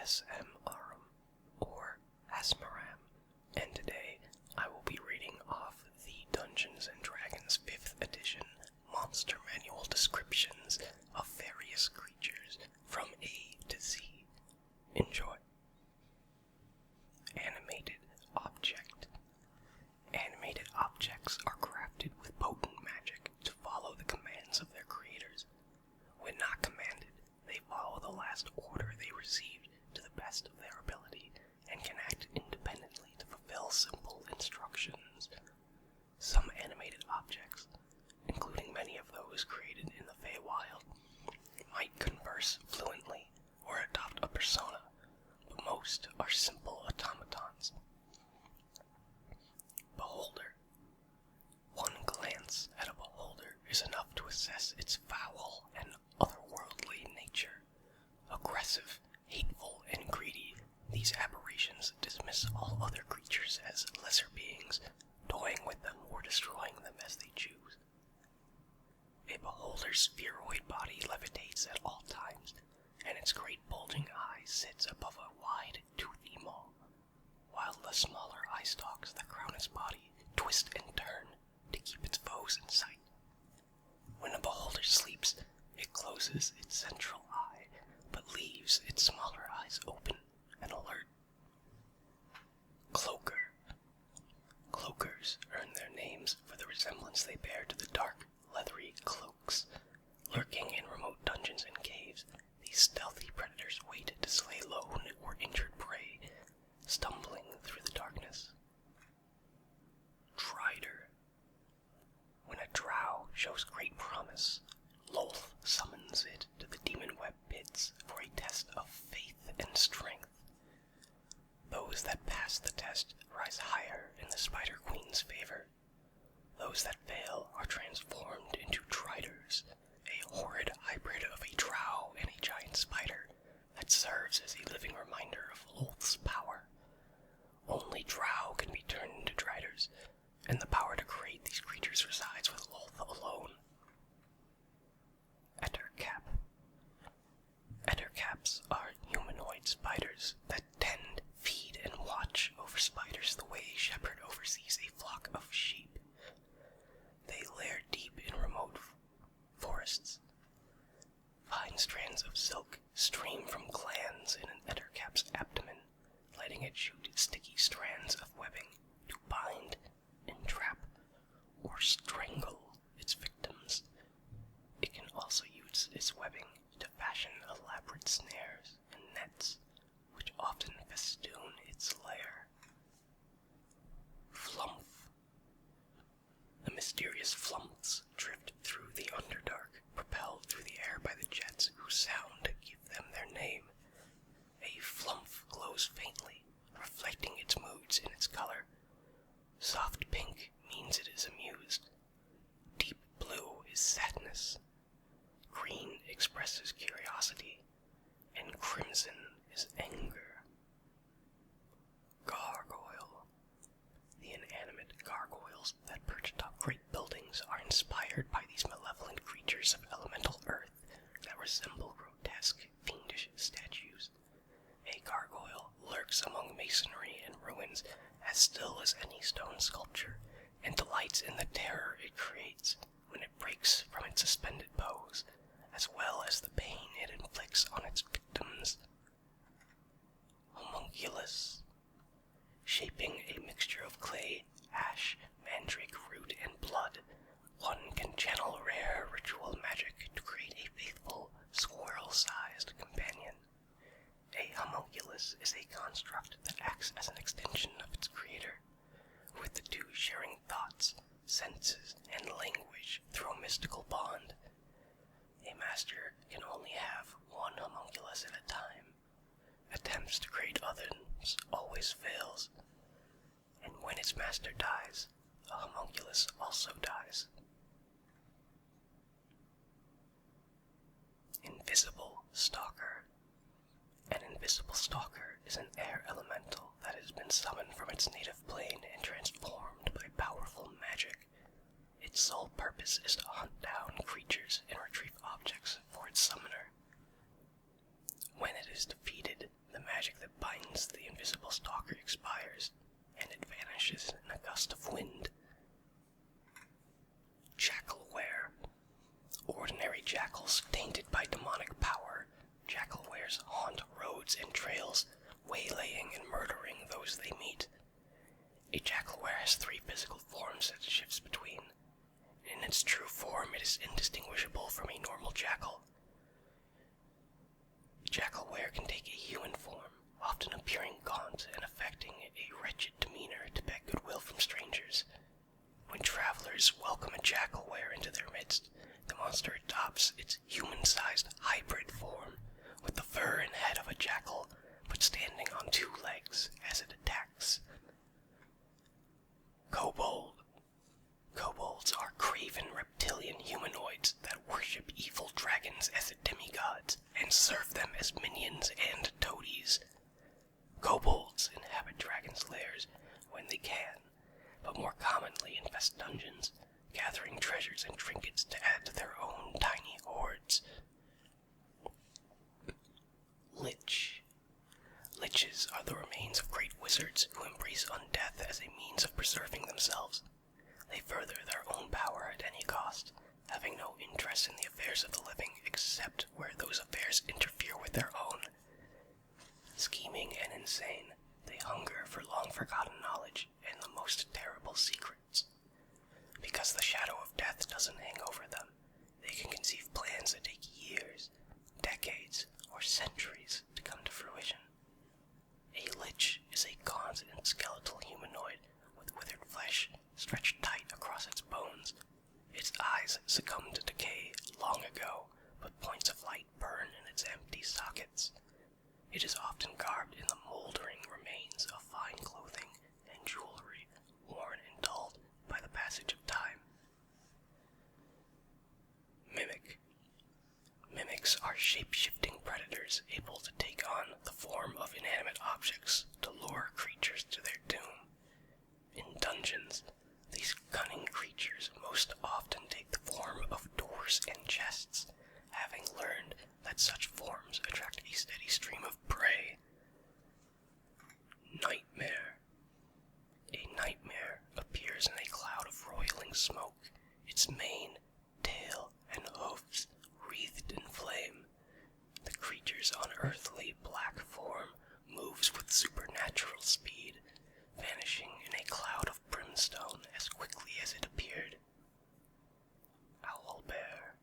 ASMRM, or Asmaram, and today I will be reading off the Dungeons & Dragons 5th edition monster manual descriptions of various creatures from A to Z. Enjoy. Animated object. Animated objects are crafted with potent magic to follow the commands of their creators. When not commanded, they follow the last order they received to the best of their ability and can act independently to fulfill simple instructions. Some animated objects, including many of those created in the Feywild, might converse fluently or adopt a persona, but most are simple automatons. Beholder. One glance at a beholder is enough to assess its foul and otherworldly nature. Aggressive, hateful, and greedy, these aberrations dismiss all other creatures as lesser beings, toying with them or destroying them as they choose. A beholder's spheroid body levitates at all times, and its great bulging eye sits above a wide, toothy maw, while the smaller eye stalks that crown its body twist and turn to keep its foes in sight. When a beholder sleeps, it closes its central eye, but leaves its smaller eyes open and alert. Cloaker. Cloakers earn their names for the resemblance they bear to the dark, leathery cloaks. Lurking in remote dungeons and caves, these stealthy predators wait to slay lone or injured prey, stumbling through the darkness. Drider. When a drow shows great promise, Lolth summons it to the demon web pits for a test of faith and strength. Those that pass the test rise higher in the Spider Queen's favor. Those that fail are transformed into Driders, a horrid hybrid of a drow and a giant spider that serves as a living reminder of Lolth's power. Only drow can be turned into Driders, and the power to create these creatures resides with Lolth alone. Ettercap. Ettercaps are humanoid spiders that tend, feed, and watch over spiders the way a shepherd oversees a flock of sheep. They lair deep in remote forests. Fine strands of silk stream from glands in an ettercap's abdomen, letting it shoot sticky strands of webbing to bind, entrap, or strangle its victims. It can also use its webbing to fashion elaborate snares and nets, which often festoon its lair. Flumph. The mysterious flumphs drift through the Underdark, propelled through the air by the jets whose sound give them their name. A flumph glows faintly, reflecting its moods in its color. Soft pink means it is amused. Deep blue is sadness. Green expresses curiosity, and crimson is anger. Gargoyle. The inanimate gargoyles that perch atop great buildings are inspired by these malevolent creatures of elemental earth that resemble grotesque, fiendish statues. A gargoyle lurks among masonry and ruins as still as any stone sculpture, and delights in the terror it creates when it breaks from its suspended pose, as well as the pain it inflicts on its victims. Homunculus. Shaping a mixture of clay, ash, mandrake root, and blood, one can channel rare ritual magic to create a faithful, squirrel-sized companion. A homunculus is a construct that acts as an extension of its creator, with the two sharing thoughts, senses, and language through a mystical bond. A master can only have one homunculus at a time. Attempts to create others always fails, and when its master dies, the homunculus also dies. Invisible Stalker. An invisible stalker is an air elemental that has been summoned from its native plane and transformed by powerful magic. Its sole purpose is to hunt down creatures and retrieve objects for its summoner. When it is defeated, the magic means the invisible stalker expires, and it vanishes in a gust of wind. Jackalware. Ordinary jackals tainted by demonic power, jackalwares haunt roads and trails, waylaying and murdering those they meet. A jackalware has 3 physical forms that it shifts between. In its true form, it is indistinguishable from a normal jackal. Jackalware can take a human form, often appearing gaunt and affecting a wretched demeanor to beg goodwill from strangers. When travelers welcome a jackalware into their midst, the monster adopts its human-sized hybrid form, with the fur and head of a jackal, but standing on 2 legs as it attacks. Kobold. Kobolds are craven reptilian humanoids that worship evil dragons as demigods and serve them as minions and toadies. Kobolds inhabit dragons' lairs when they can, but more commonly infest dungeons, gathering treasures and trinkets to add to their own tiny hoards. Lich. Liches are the remains of great wizards who embrace undeath as a means of preserving themselves. They further their own power at any cost, having no interest in the affairs of the living except where those affairs interfere with their own. Scheming and insane, they hunger for long-forgotten knowledge and the most terrible secrets. Because the shadow of death doesn't hang over them, they can conceive plans that take years, decades, or centuries to come to fruition. A lich is a gaunt and skeletal humanoid with withered flesh stretched tight across its bones. Its eyes succumbed to decay long ago, but points of light burn in its empty sockets. It is often garbed in the moldering remains of fine clothing and jewelry, worn and dulled by the passage of time. Mimic. Mimics are shape-shifting predators able to take on the form of inanimate objects to lure creatures to their doom. In dungeons, these cunning creatures most often take the form of doors and chests, having learned that such forms attract a steady stream of prey. Nightmare. A nightmare appears in a cloud of roiling smoke, its mane, tail, and hooves wreathed in flame. The creature's unearthly black form moves with supernatural speed, vanishing in a cloud of brimstone as quickly as it appeared. Owlbear.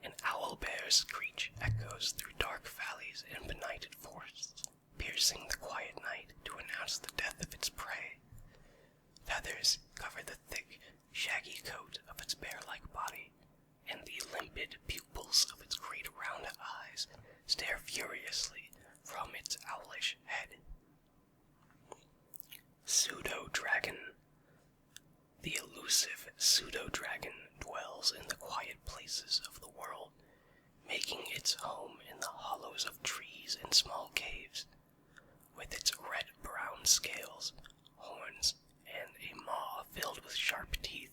An owlbear's screech echoes through dark valleys and benighted forests, piercing the quiet night to announce the death of its prey. Feathers cover the thick, shaggy coat of its bear-like body, and the limpid pupils of its great round eyes stare furiously from its owlish head. Pseudo-dragon. The elusive pseudo-dragon dwells in the quiet places of the world, making its home in the hollows of trees and small caves. With its red-brown scales, horns, and a maw filled with sharp teeth,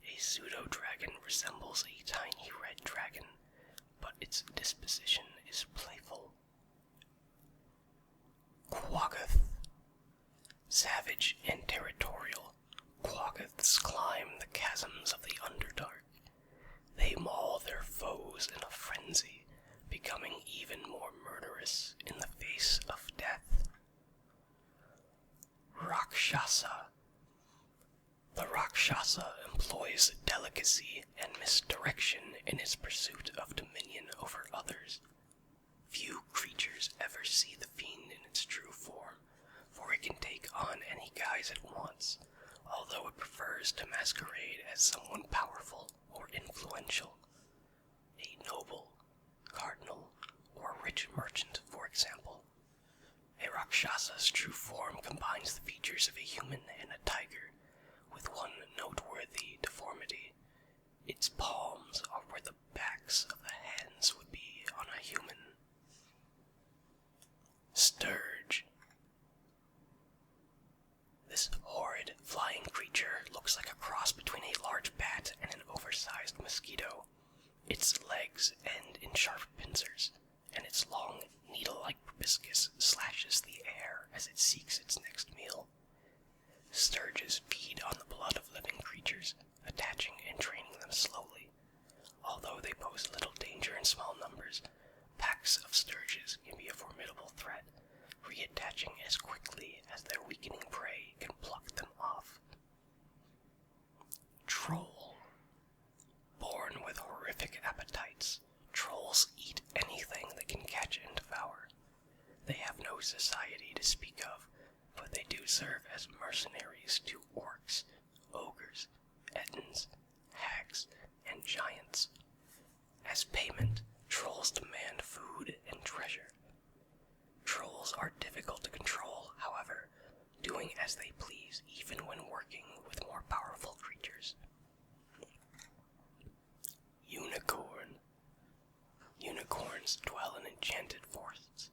a pseudo-dragon resembles a tiny red dragon, but its disposition is playful. Quaggoth. Savage and territorial, Quaggoths climb the chasms of the Underdark. They maul their foes in a frenzy, becoming even more murderous in the face of death. Rakshasa. The Rakshasa employs delicacy and misdirection in its pursuit of dominion over others. Few creatures ever see the fiend in its true form, for it can take on any guise it wants, although it prefers to masquerade as someone powerful or influential. A noble, cardinal, or rich merchant, for example. A Rakshasa's true form combines the features of a human and a tiger, with one noteworthy deformity. Its palms are where the backs of the hands would be on a human. Sturge. This horrid flying creature looks like a cross between a large bat and an oversized mosquito. Its legs end in sharp pincers, and its long, needle-like proboscis slashes Packs of sturges can be a formidable threat, reattaching as quickly as their weakening prey can pluck them off. Troll. Born with horrific appetites, trolls eat anything they can catch and devour. They have no society to speak of, but they do serve as mercenaries to orcs, ogres, ettins, hags, and giants. As payment, trolls demand food and treasure. Trolls are difficult to control, however, doing as they please even when working with more powerful creatures. Unicorn. Unicorns dwell in enchanted forests.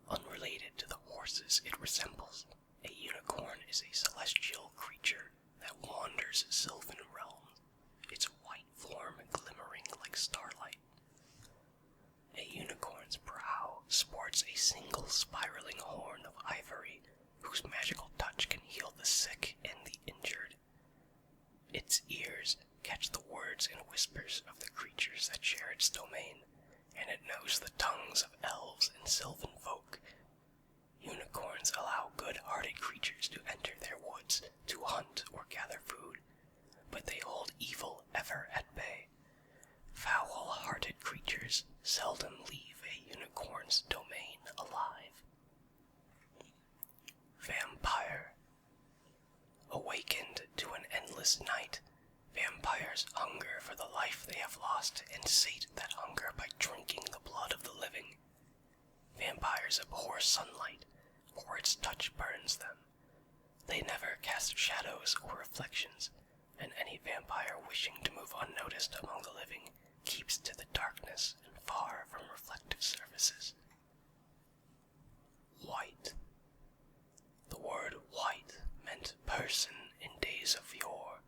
Unrelated to the horses it resembles, a unicorn is a celestial creature that wanders sylvan realms, its white form glimmering like starlight. A unicorn's brow sports a single spiraling horn of ivory, whose magical touch can heal the sick and the injured. Its ears catch the words and whispers of the creatures that share its domain, and it knows the tongues of elves and sylvan folk. Unicorns allow good-hearted creatures to enter their woods to hunt or gather food, but they hold evil ever at bay. Foul-hearted creatures seldom leave a unicorn's domain alive. Vampire. Awakened to an endless night, vampires hunger for the life they have lost and sate that hunger by drinking the blood of the living. Vampires abhor sunlight, for its touch burns them. They never cast shadows or reflections, and any vampire wishing to move unnoticed among the living keeps to the darkness and far from reflective surfaces. White. The word white meant person in days of yore,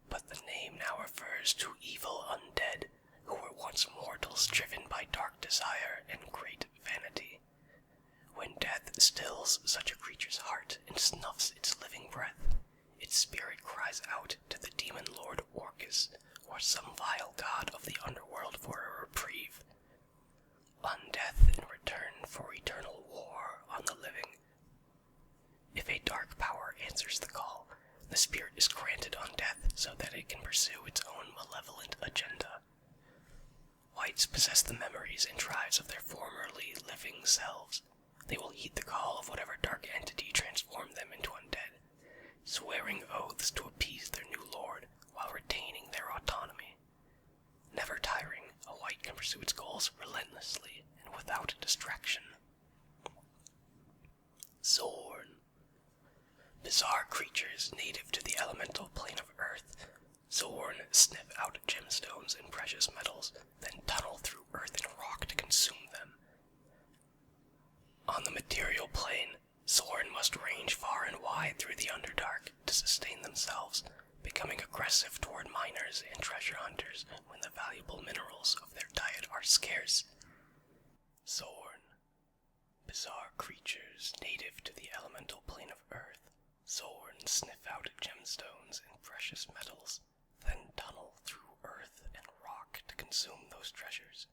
but the name now refers to evil undead who were once mortals driven by dark desire and great vanity. When death stills such a creature's heart and snuffs its living breath, its spirit cries out to the demon lord Orcus or some vile god of the underworld for a reprieve. On death in return for eternal war on the living. If a dark power answers the call, the spirit is granted on death so that it can pursue its own malevolent agenda. Whites possess the memories and drives of their formerly living selves. They will heed the call of whatever dark entity transformed them into undead, swearing oaths to appease their new lord while retaining their autonomy. Never tiring, a white can pursue its goals relentlessly and without distraction. Zorn. Bizarre creatures native to the elemental plane of Earth, Zorn sniff out gemstones and precious metals, then tunnel through earth and rock to consume them. On the material plane, Zorn must range far and wide through the Underdark to sustain themselves, becoming aggressive toward miners and treasure hunters when the valuable minerals of their diet are scarce. Zorn. Bizarre creatures native to the elemental plane of Earth, Zorn sniff out gemstones and precious metals, then tunnel through earth and rock to consume those treasures.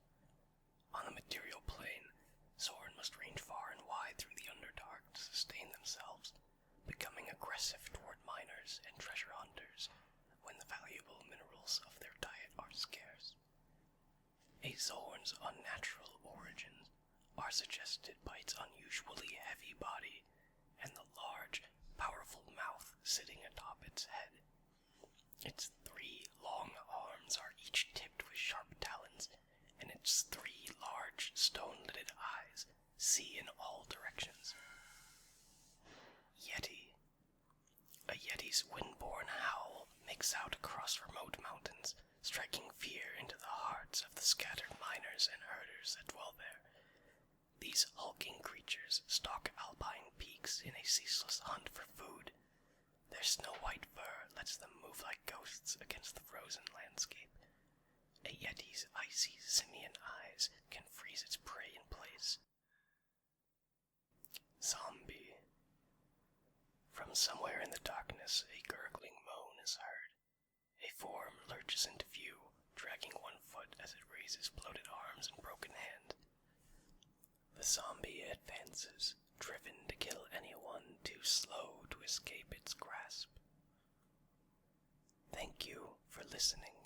On the material plane, Zorn must range far and wide through the Underdark to sustain themselves, becoming aggressive toward miners and treasure hunters when the valuable minerals of their diet are scarce. A Zorn's unnatural origins are suggested by its unusually heavy body and the large, powerful mouth sitting atop its head. Its 3 long arms are each tipped with sharp talons, and its 3 large, stone-lidded eyes see in all directions. Yeti. A Yeti's wind-borne howl makes out across remote mountains, striking fear into the hearts of the scattered miners and herders that dwell there. These hulking creatures stalk alpine peaks in a ceaseless hunt for food. Their snow-white fur lets them move like ghosts against the frozen landscape. A Yeti's icy simian eyes can freeze its prey in place. Zombie. From somewhere in the darkness, a gurgling moan is heard. A form lurches into view, dragging one foot as it raises bloated arms and broken hand. The zombie advances, driven to kill anyone too slow to escape its grasp. Thank you for listening.